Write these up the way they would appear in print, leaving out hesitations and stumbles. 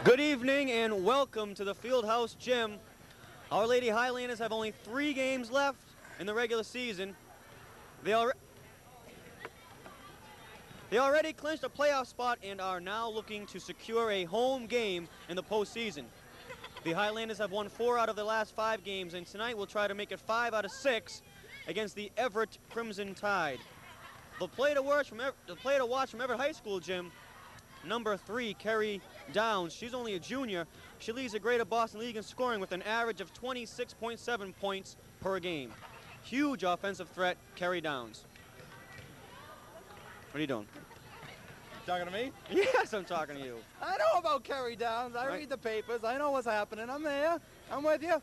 Good evening and welcome to the Fieldhouse Gym. Our Lady Highlanders have only 3 games left in the regular season. They already clinched a playoff spot and are now looking to secure a home game in the postseason. The Highlanders have won 4 out of the last 5 games, and tonight we'll try to make it 5 out of 6 against the Everett Crimson Tide. The player to watch from Everett High School, Jim, number 3, Kerry Downs. She's only a junior. She leads the Greater Boston League in scoring with an average of 26.7 points per game. Huge offensive threat, Kerry Downs. What are you doing? Talking to me? Yes, I'm talking to you. I know about Kerry Downs. I read the papers. I know what's happening. I'm there. I'm with you.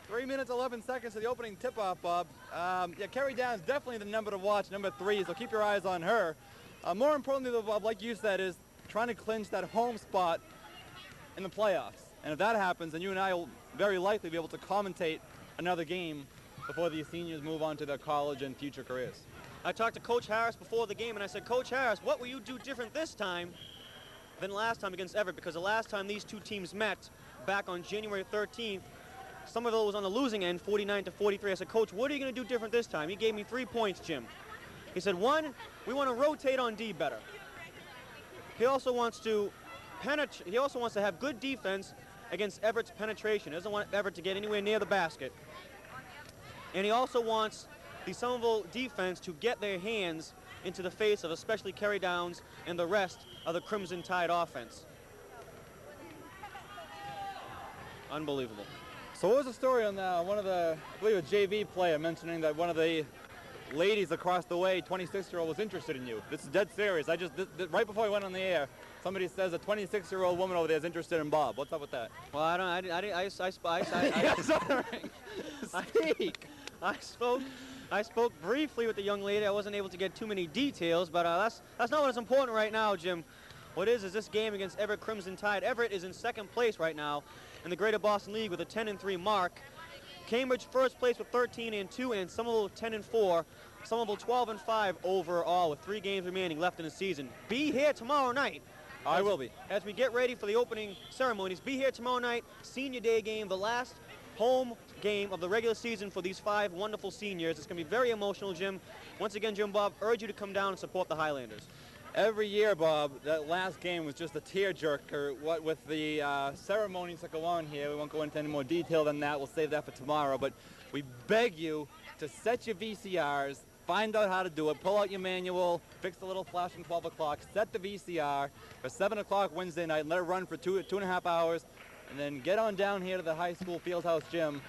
3 minutes, 11 seconds to the opening tip-off, Bob. Yeah, Kerry Downs definitely the number to watch, number 3, so keep your eyes on her. More importantly, though, Bob, like you said, is trying to clinch that home spot in the playoffs. And if that happens, then you and I will very likely be able to commentate another game before these seniors move on to their college and future careers. I talked to Coach Harris before the game, and I said, Coach Harris, what will you do different this time than last time against Everett? Because the last time these two teams met back on January 13th, Somerville was on the losing end, 49-43. I said, Coach, what are you going to do different this time? He gave me 3 points, Jim. He said, 1, we want to rotate on D better. He also wants to penetrate. He also wants to have good defense against Everett's penetration. He doesn't want Everett to get anywhere near the basket. And he also wants the Somerville defense to get their hands into the face of especially Kerry Downs and the rest of the Crimson Tide offense. Unbelievable. So what was the story on one of the, I believe a JV player mentioning that one of the ladies across the way, 26-year-old, was interested in you? This is dead serious. Right before I went on the air, somebody says a 26-year-old woman over there is interested in Bob. What's up with that? Well, I spoke briefly with the young lady. I wasn't able to get too many details, but that's not what's important right now, Jim. What is this game against Everett Crimson Tide. Everett is in 2nd place right now in the Greater Boston League with a 10-3 mark. Cambridge first place with 13-2, and Somerville 10-4. Somerville 12-5 overall with 3 games remaining left in the season. Be here tomorrow night. I will be. As we get ready for the opening ceremonies. Be here tomorrow night, senior day game, the last home game of the regular season for these 5 wonderful seniors. It's going to be very emotional, Jim. Once again, Jim Bob, urge you to come down and support the Highlanders. Every year, Bob, that last game was just a tearjerker. What with the ceremonies that go on here, we won't go into any more detail than that. We'll save that for tomorrow. But we beg you to set your VCRs, find out how to do it, pull out your manual, fix the little flashing 12 o'clock, set the VCR for 7 o'clock Wednesday night, and let it run for 2.5 hours, and then get on down here to the high school Fieldhouse Gym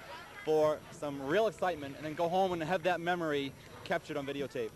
for some real excitement, and then go home and have that memory captured on videotape.